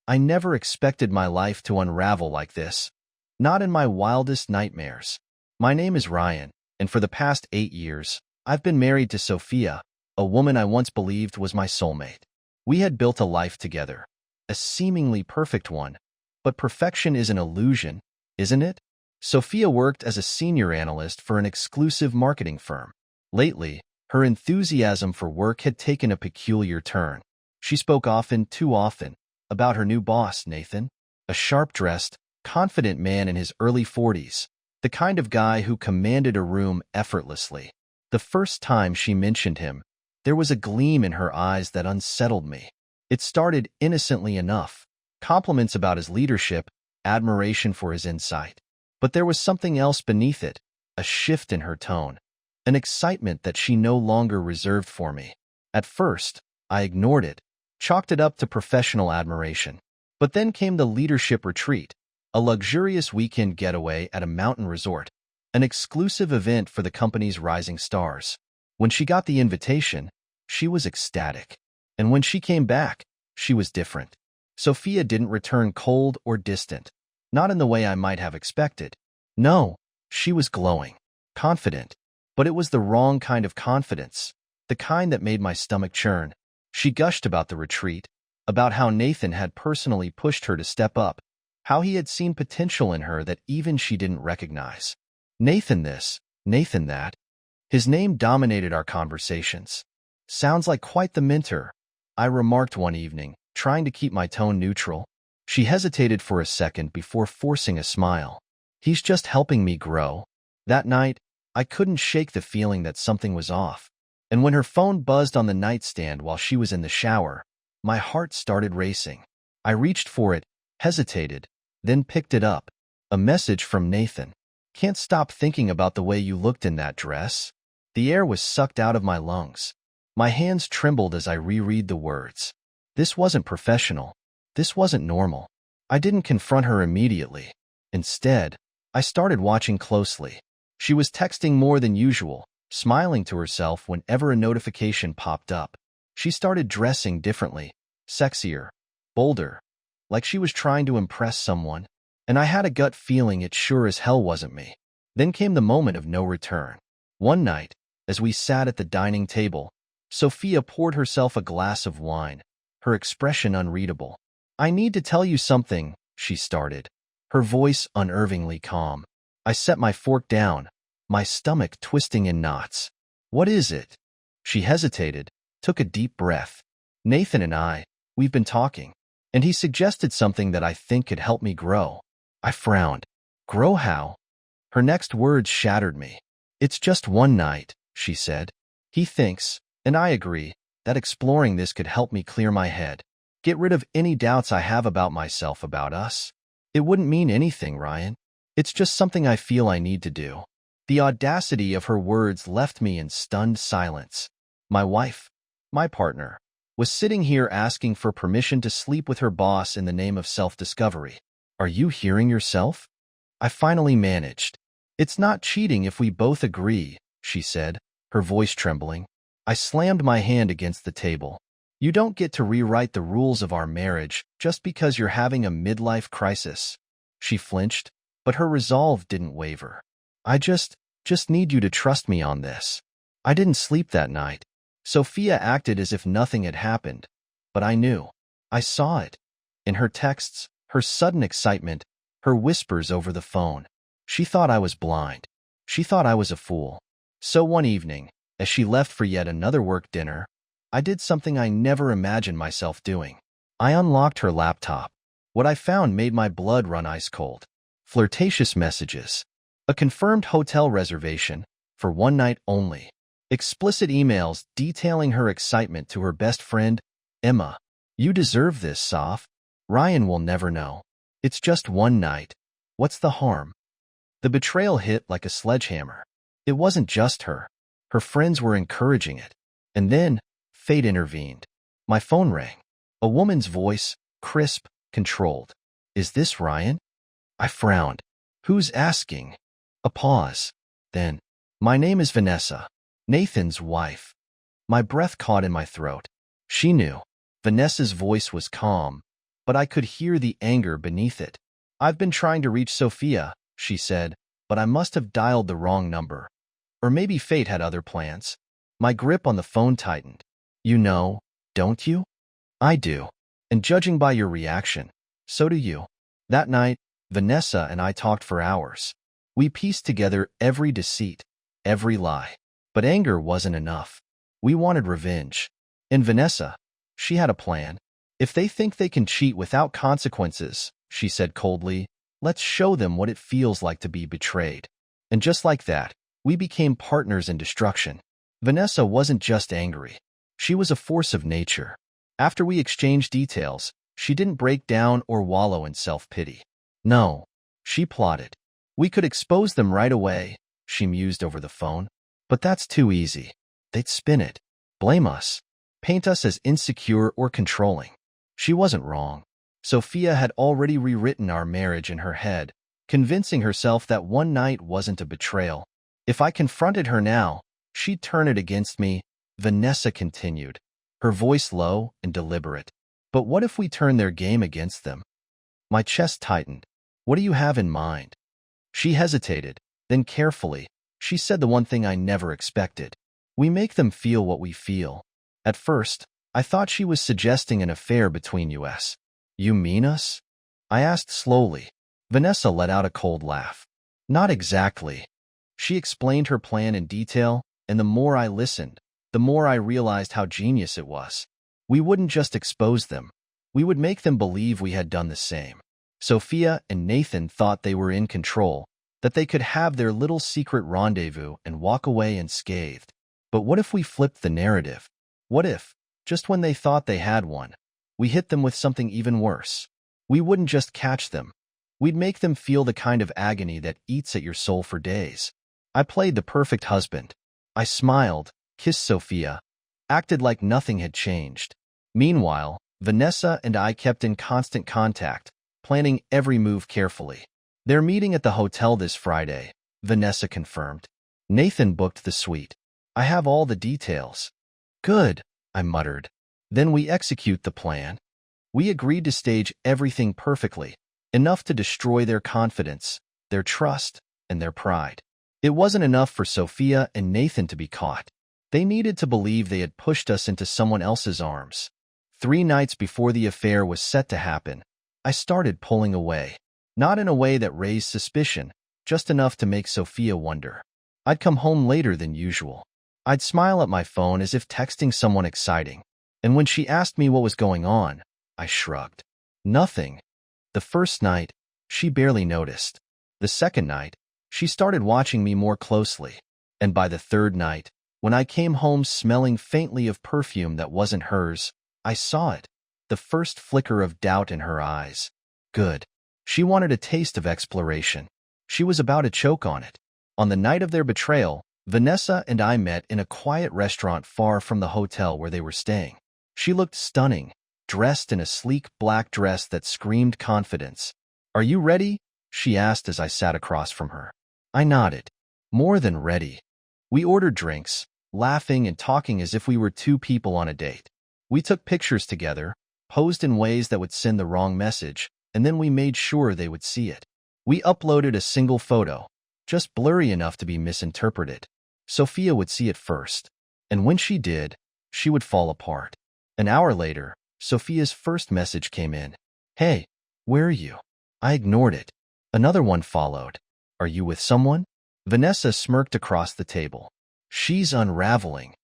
I never expected my life to unravel like this. Not in my wildest nightmares. My name is Ryan, and for the past 8 years, I've been married to Sophia, a woman I once believed was my soulmate. We had built a life together, a seemingly perfect one, but perfection is an illusion, isn't it? Sophia worked as a senior analyst for an exclusive marketing firm. Lately, her enthusiasm for work had taken a peculiar turn. She spoke often, too often, about her new boss, Nathan, a sharp-dressed, confident man in his early 40s, the kind of guy who commanded a room effortlessly. The first time she mentioned him, there was a gleam in her eyes that unsettled me. It started innocently enough, compliments about his leadership, admiration for his insight. But there was something else beneath it, a shift in her tone, an excitement that she no longer reserved for me. At first, I ignored it, chalked it up to professional admiration. But then came the leadership retreat, a luxurious weekend getaway at a mountain resort, an exclusive event for the company's rising stars. When she got the invitation, she was ecstatic. And when she came back, she was different. Sophia didn't return cold or distant, not in the way I might have expected. No, she was glowing, confident, but it was the wrong kind of confidence, the kind that made my stomach churn. She gushed about the retreat, about how Nathan had personally pushed her to step up, how he had seen potential in her that even she didn't recognize. Nathan this, Nathan that. His name dominated our conversations. Sounds like quite the mentor, I remarked one evening, trying to keep my tone neutral. She hesitated for a second before forcing a smile. He's just helping me grow. That night, I couldn't shake the feeling that something was off. And when her phone buzzed on the nightstand while she was in the shower, my heart started racing. I reached for it, hesitated, then picked it up. A message from Nathan. Can't stop thinking about the way you looked in that dress. The air was sucked out of my lungs. My hands trembled as I reread the words. This wasn't professional. This wasn't normal. I didn't confront her immediately. Instead, I started watching closely. She was texting more than usual, smiling to herself whenever a notification popped up. She started dressing differently, sexier, bolder, like she was trying to impress someone, and I had a gut feeling it sure as hell wasn't me. Then came the moment of no return. One night, as we sat at the dining table, Sophia poured herself a glass of wine, her expression unreadable. I need to tell you something, she started, her voice unnervingly calm. I set my fork down, my stomach twisting in knots. What is it? She hesitated, took a deep breath. Nathan and we've been talking, and he suggested something that I think could help me grow. I frowned. Grow how? Her next words shattered me. It's just one night, she said. He thinks, and I agree, that exploring this could help me clear my head, get rid of any doubts I have about myself, about us. It wouldn't mean anything, Ryan. It's just something I feel I need to do. The audacity of her words left me in stunned silence. My wife, my partner, was sitting here asking for permission to sleep with her boss in the name of self-discovery. Are you hearing yourself? I finally managed. It's not cheating if we both agree, she said, her voice trembling. I slammed my hand against the table. You don't get to rewrite the rules of our marriage just because you're having a midlife crisis. She flinched, but her resolve didn't waver. I just need you to trust me on this. I didn't sleep that night. Sophia acted as if nothing had happened, but I knew. I saw it. In her texts, her sudden excitement, her whispers over the phone. She thought I was blind. She thought I was a fool. So one evening, as she left for yet another work dinner, I did something I never imagined myself doing. I unlocked her laptop. What I found made my blood run ice cold. Flirtatious messages. A confirmed hotel reservation, for one night only. Explicit emails detailing her excitement to her best friend, Emma. You deserve this, Soph. Ryan will never know. It's just one night. What's the harm? The betrayal hit like a sledgehammer. It wasn't just her. Her friends were encouraging it. And then, fate intervened. My phone rang. A woman's voice, crisp, controlled. Is this Ryan? I frowned. Who's asking? A pause. Then, my name is Vanessa, Nathan's wife. My breath caught in my throat. She knew. Vanessa's voice was calm, but I could hear the anger beneath it. "I've been trying to reach Sophia," she said, "but I must have dialed the wrong number. Or maybe fate had other plans." My grip on the phone tightened. "You know, don't you?" "I do. And judging by your reaction, so do you." That night, Vanessa and I talked for hours. We pieced together every deceit, every lie. But anger wasn't enough. We wanted revenge. And Vanessa, she had a plan. "If they think they can cheat without consequences," she said coldly, "let's show them what it feels like to be betrayed." And just like that, we became partners in destruction. Vanessa wasn't just angry. She was a force of nature. After we exchanged details, she didn't break down or wallow in self-pity. No, she plotted. "We could expose them right away," she mused over the phone. "But that's too easy. They'd spin it, blame us, paint us as insecure or controlling." She wasn't wrong. Sophia had already rewritten our marriage in her head, convincing herself that one night wasn't a betrayal. If I confronted her now, she'd turn it against me, Vanessa continued, her voice low and deliberate. "But what if we turn their game against them?" My chest tightened. "What do you have in mind?" She hesitated, then carefully, she said the one thing I never expected. "We make them feel what we feel." At first, I thought she was suggesting an affair between us. "You mean us?" I asked slowly. Vanessa let out a cold laugh. "Not exactly." She explained her plan in detail, and the more I listened, the more I realized how genius it was. We wouldn't just expose them. We would make them believe we had done the same. Sophia and Nathan thought they were in control, that they could have their little secret rendezvous and walk away unscathed. But what if we flipped the narrative? What if, just when they thought they had one, we hit them with something even worse? We wouldn't just catch them. We'd make them feel the kind of agony that eats at your soul for days. I played the perfect husband. I smiled, kissed Sophia, acted like nothing had changed. Meanwhile, Vanessa and I kept in constant contact, planning every move carefully. "They're meeting at the hotel this Friday," Vanessa confirmed. "Nathan booked the suite. I have all the details." "Good," I muttered. "Then we execute the plan." We agreed to stage everything perfectly, enough to destroy their confidence, their trust, and their pride. It wasn't enough for Sophia and Nathan to be caught. They needed to believe they had pushed us into someone else's arms. 3 nights before the affair was set to happen, I started pulling away. Not in a way that raised suspicion, just enough to make Sophia wonder. I'd come home later than usual. I'd smile at my phone as if texting someone exciting. And when she asked me what was going on, I shrugged. Nothing. The first night, she barely noticed. The second night, she started watching me more closely. And by the third night, when I came home smelling faintly of perfume that wasn't hers, I saw it. The first flicker of doubt in her eyes. Good. She wanted a taste of exploration. She was about to choke on it. On the night of their betrayal, Vanessa and I met in a quiet restaurant far from the hotel where they were staying. She looked stunning, dressed in a sleek black dress that screamed confidence. "Are you ready?" she asked as I sat across from her. I nodded. More than ready. We ordered drinks, laughing and talking as if we were 2 people on a date. We took pictures together, posed in ways that would send the wrong message, and then we made sure they would see it. We uploaded a single photo, just blurry enough to be misinterpreted. Sophia would see it first, and when she did, she would fall apart. An hour later, Sophia's first message came in. "Hey, where are you?" I ignored it. Another one followed. "Are you with someone?" Vanessa smirked across the table. "She's unraveling."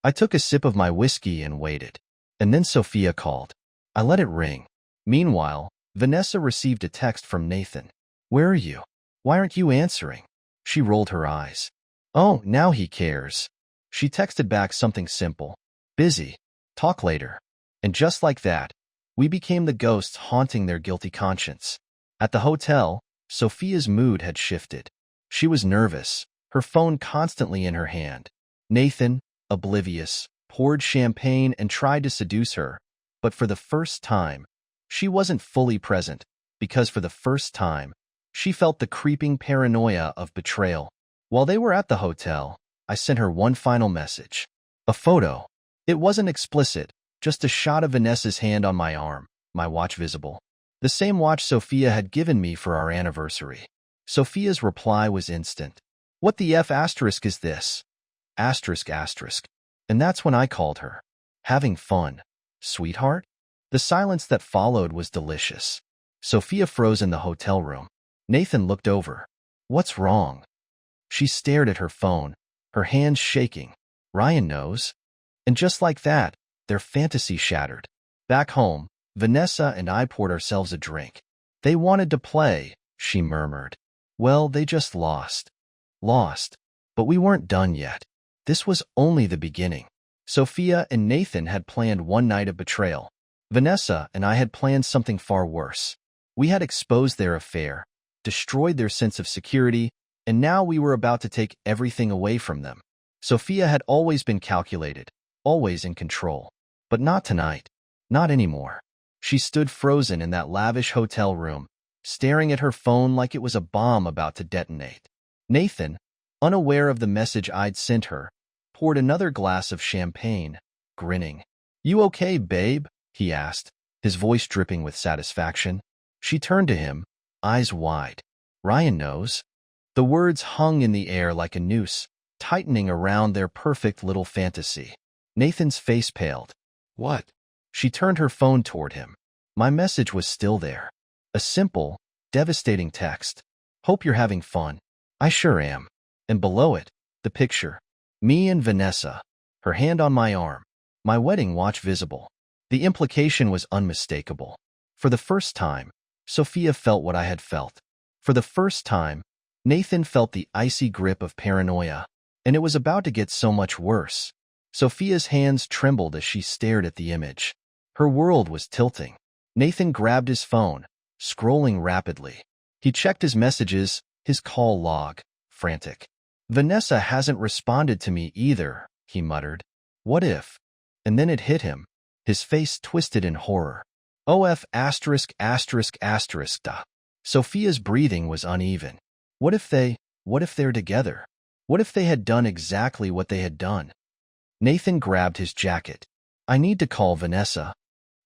I took a sip of my whiskey and waited. And then Sophia called. I let it ring. Meanwhile, Vanessa received a text from Nathan. "Where are you? Why aren't you answering?" She rolled her eyes. "Oh, now he cares." She texted back something simple. "Busy. Talk later." And just like that, we became the ghosts haunting their guilty conscience. At the hotel, Sophia's mood had shifted. She was nervous, her phone constantly in her hand. Nathan, oblivious, poured champagne and tried to seduce her, but for the first time, she wasn't fully present, because for the first time, she felt the creeping paranoia of betrayal. While they were at the hotel, I sent her one final message. A photo. It wasn't explicit, just a shot of Vanessa's hand on my arm, my watch visible. The same watch Sophia had given me for our anniversary. Sophia's reply was instant. What the F asterisk is this? Asterisk asterisk. And that's when I called her. Having fun. Sweetheart? The silence that followed was delicious. Sophia froze in the hotel room. Nathan looked over. What's wrong? She stared at her phone, her hands shaking. Ryan knows. And just like that, their fantasy shattered. Back home, Vanessa and I poured ourselves a drink. They wanted to play, she murmured. Well, they just lost. Lost. But we weren't done yet. This was only the beginning. Sophia and Nathan had planned one night of betrayal. Vanessa and I had planned something far worse. We had exposed their affair, destroyed their sense of security, and now we were about to take everything away from them. Sophia had always been calculated, always in control. But not tonight. Not anymore. She stood frozen in that lavish hotel room, staring at her phone like it was a bomb about to detonate. Nathan, unaware of the message I'd sent her, poured another glass of champagne, grinning. You okay, babe? He asked, his voice dripping with satisfaction. She turned to him, eyes wide. Ryan knows. The words hung in the air like a noose, tightening around their perfect little fantasy. Nathan's face paled. What? She turned her phone toward him. My message was still there. A simple, devastating text. Hope you're having fun. I sure am. And below it, the picture. Me and Vanessa. Her hand on my arm. My wedding watch visible. The implication was unmistakable. For the first time, Sophia felt what I had felt. For the first time, Nathan felt the icy grip of paranoia, and it was about to get so much worse. Sophia's hands trembled as she stared at the image. Her world was tilting. Nathan grabbed his phone, scrolling rapidly. He checked his messages, his call log, frantic. Vanessa hasn't responded to me either, he muttered. What if? And then it hit him. His face twisted in horror. OF asterisk asterisk asterisk da. Sophia's breathing was uneven. What if they're together? What if they had done exactly what they had done? Nathan grabbed his jacket. I need to call Vanessa.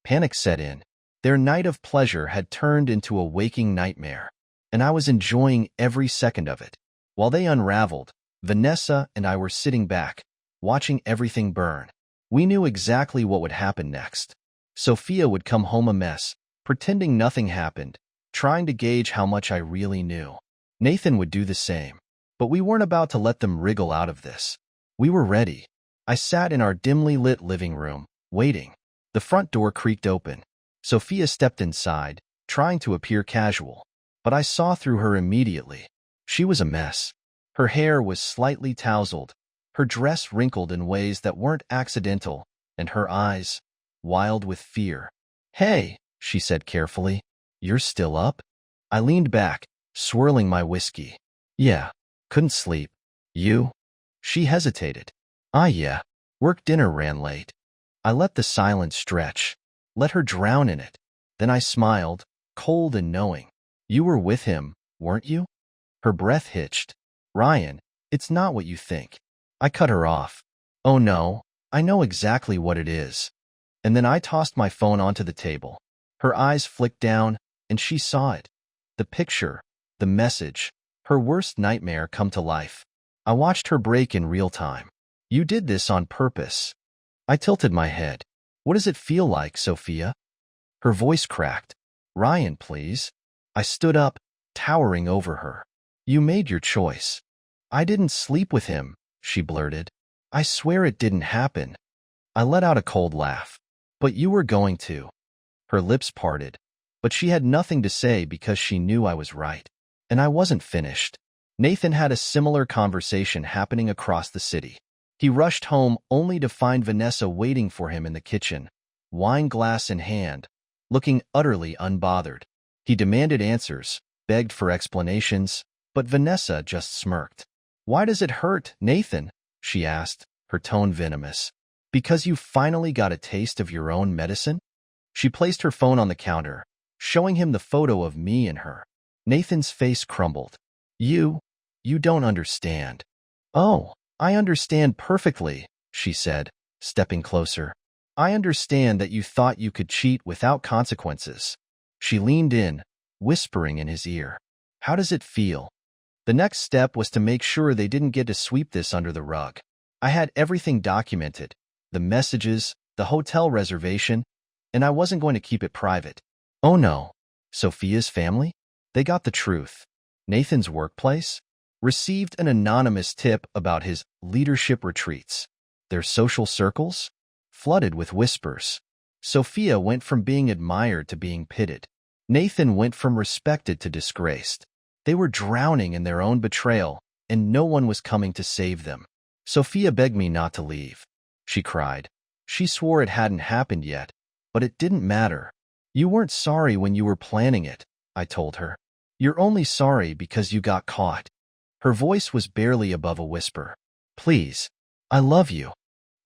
Panic set in. Their night of pleasure had turned into a waking nightmare, and I was enjoying every second of it. While they unraveled, Vanessa and I were sitting back, watching everything burn. We knew exactly what would happen next. Sophia would come home a mess, pretending nothing happened, trying to gauge how much I really knew. Nathan would do the same. But we weren't about to let them wriggle out of this. We were ready. I sat in our dimly lit living room, waiting. The front door creaked open. Sophia stepped inside, trying to appear casual. But I saw through her immediately. She was a mess. Her hair was slightly tousled, her dress wrinkled in ways that weren't accidental, and her eyes, wild with fear. Hey, she said carefully. You're still up? I leaned back, swirling my whiskey. Yeah, couldn't sleep. You? She hesitated. Yeah. Work dinner ran late. I let the silence stretch, let her drown in it. Then I smiled, cold and knowing. You were with him, weren't you? Her breath hitched. Ryan, it's not what you think. I cut her off. Oh no, I know exactly what it is. And then I tossed my phone onto the table. Her eyes flicked down, and she saw it. The picture, the message, her worst nightmare come to life. I watched her break in real time. You did this on purpose. I tilted my head. What does it feel like, Sophia? Her voice cracked. Ryan, please. I stood up, towering over her. You made your choice. I didn't sleep with him, she blurted. I swear it didn't happen. I let out a cold laugh. But you were going to. Her lips parted, but she had nothing to say because she knew I was right. And I wasn't finished. Nathan had a similar conversation happening across the city. He rushed home only to find Vanessa waiting for him in the kitchen, wine glass in hand, looking utterly unbothered. He demanded answers, begged for explanations, but Vanessa just smirked. Why does it hurt, Nathan? She asked, her tone venomous. Because you finally got a taste of your own medicine? She placed her phone on the counter, showing him the photo of me and her. Nathan's face crumbled. You don't understand. Oh, I understand perfectly, she said, stepping closer. I understand that you thought you could cheat without consequences. She leaned in, whispering in his ear. How does it feel? The next step was to make sure they didn't get to sweep this under the rug. I had everything documented, the messages, the hotel reservation, and I wasn't going to keep it private. Oh no, Sophia's family? They got the truth. Nathan's workplace received an anonymous tip about his leadership retreats. Their social circles flooded with whispers. Sophia went from being admired to being pitted. Nathan went from respected to disgraced. They were drowning in their own betrayal, and no one was coming to save them. Sophia begged me not to leave. She cried. She swore it hadn't happened yet, but it didn't matter. You weren't sorry when you were planning it, I told her. You're only sorry because you got caught. Her voice was barely above a whisper. Please, I love you.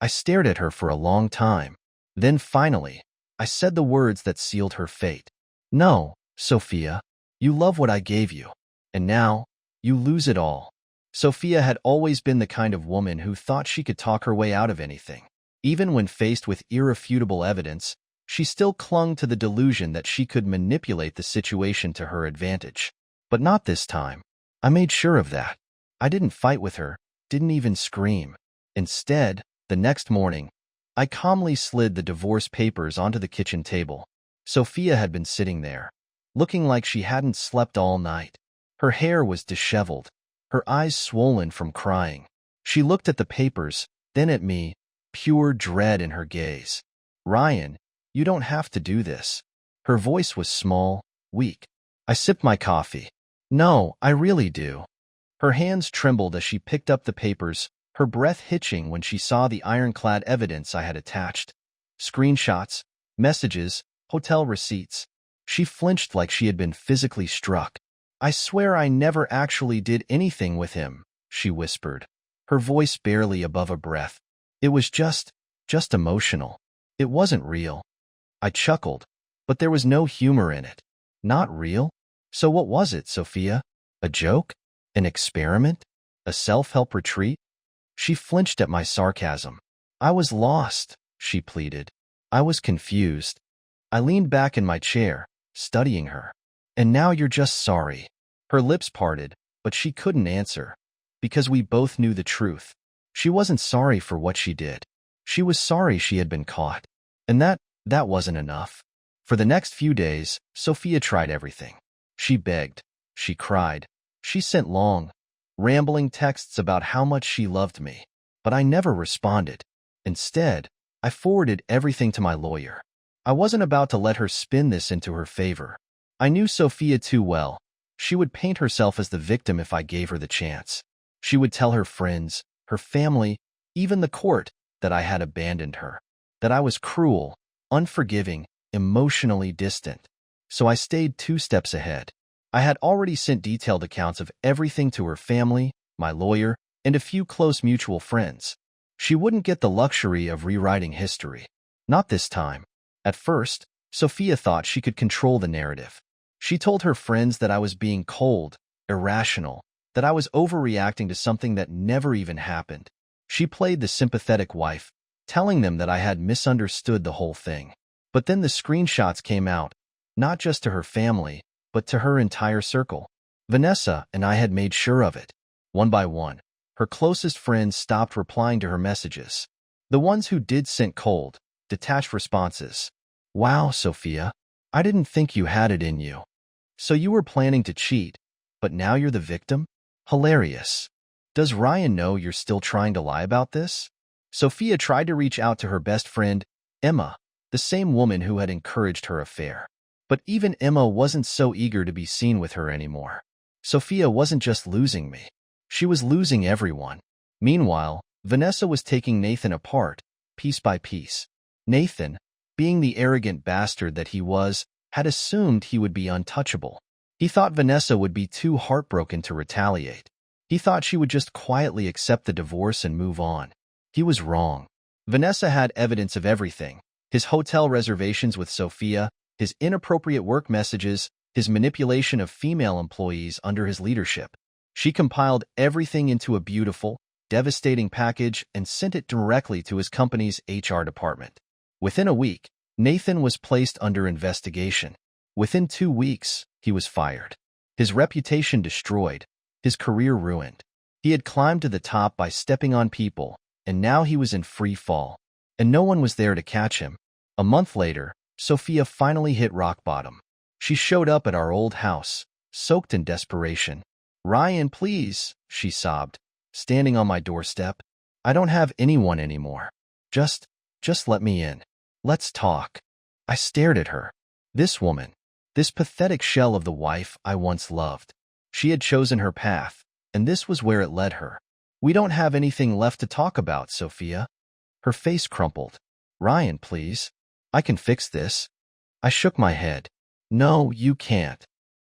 I stared at her for a long time. Then finally, I said the words that sealed her fate. No, Sophia, you love what I gave you. And now, you lose it all. Sophia had always been the kind of woman who thought she could talk her way out of anything. Even when faced with irrefutable evidence, she still clung to the delusion that she could manipulate the situation to her advantage. But not this time. I made sure of that. I didn't fight with her, didn't even scream. Instead, the next morning, I calmly slid the divorce papers onto the kitchen table. Sophia had been sitting there, looking like she hadn't slept all night. Her hair was disheveled, her eyes swollen from crying. She looked at the papers, then at me, pure dread in her gaze. Ryan, you don't have to do this. Her voice was small, weak. I sipped my coffee. No, I really do. Her hands trembled as she picked up the papers, her breath hitching when she saw the ironclad evidence I had attached. Screenshots, messages, hotel receipts. She flinched like she had been physically struck. I swear I never actually did anything with him, she whispered, her voice barely above a breath. It was just emotional. It wasn't real. I chuckled, but there was no humor in it. Not real? So what was it, Sophia? A joke? An experiment? A self-help retreat? She flinched at my sarcasm. I was lost, she pleaded. I was confused. I leaned back in my chair, studying her. And now you're just sorry. Her lips parted, but she couldn't answer, because we both knew the truth. She wasn't sorry for what she did. She was sorry she had been caught. And that wasn't enough. For the next few days, Sophia tried everything. She begged. She cried. She sent long, rambling texts about how much she loved me. But I never responded. Instead, I forwarded everything to my lawyer. I wasn't about to let her spin this into her favor. I knew Sophia too well. She would paint herself as the victim if I gave her the chance. She would tell her friends, her family, even the court, that I had abandoned her, that I was cruel, unforgiving, emotionally distant. So I stayed 2 steps ahead. I had already sent detailed accounts of everything to her family, my lawyer, and a few close mutual friends. She wouldn't get the luxury of rewriting history. Not this time. At first, Sophia thought she could control the narrative. She told her friends that I was being cold, irrational, that I was overreacting to something that never even happened. She played the sympathetic wife, telling them that I had misunderstood the whole thing. But then the screenshots came out, not just to her family, but to her entire circle. Vanessa and I had made sure of it. One by one, her closest friends stopped replying to her messages. The ones who did sent cold, detached responses. Wow, Sophia, I didn't think you had it in you. So you were planning to cheat, but now you're the victim? Hilarious. Does Ryan know you're still trying to lie about this? Sophia tried to reach out to her best friend, Emma, the same woman who had encouraged her affair. But even Emma wasn't so eager to be seen with her anymore. Sophia wasn't just losing me. She was losing everyone. Meanwhile, Vanessa was taking Nathan apart, piece by piece. Nathan, being the arrogant bastard that he was, had assumed he would be untouchable. He thought Vanessa would be too heartbroken to retaliate. He thought she would just quietly accept the divorce and move on. He was wrong. Vanessa had evidence of everything: his hotel reservations with Sophia, his inappropriate work messages, his manipulation of female employees under his leadership. She compiled everything into a beautiful, devastating package and sent it directly to his company's HR department. Within a week, Nathan was placed under investigation. Within 2 weeks, he was fired. His reputation destroyed, his career ruined. He had climbed to the top by stepping on people, and now he was in free fall. And no one was there to catch him. A month later, Sophia finally hit rock bottom. She showed up at our old house, soaked in desperation. "Ryan, please," she sobbed, standing on my doorstep. "I don't have anyone anymore. Just let me in. Let's talk." I stared at her. This woman, this pathetic shell of the wife I once loved. She had chosen her path, and this was where it led her. "We don't have anything left to talk about, Sophia." Her face crumpled. "Ryan, please. I can fix this." I shook my head. "No, you can't."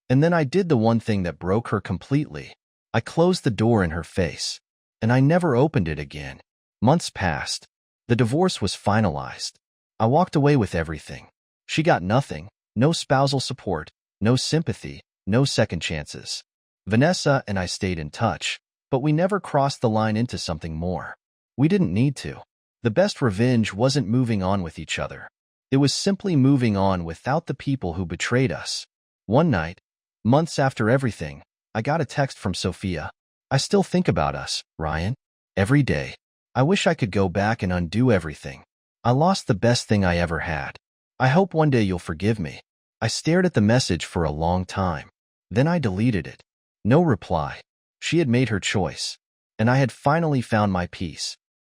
And then I did the one thing that broke her completely. I closed the door in her face, and I never opened it again. Months passed. The divorce was finalized. I walked away with everything. She got nothing, no spousal support, no sympathy, no second chances. Vanessa and I stayed in touch, but we never crossed the line into something more. We didn't need to. The best revenge wasn't moving on with each other. It was simply moving on without the people who betrayed us. One night, months after everything, I got a text from Sophia. "I still think about us, Ryan. Every day. I wish I could go back and undo everything. I lost the best thing I ever had. I hope one day you'll forgive me." I stared at the message for a long time. Then I deleted it. No reply. She had made her choice, and I had finally found my peace.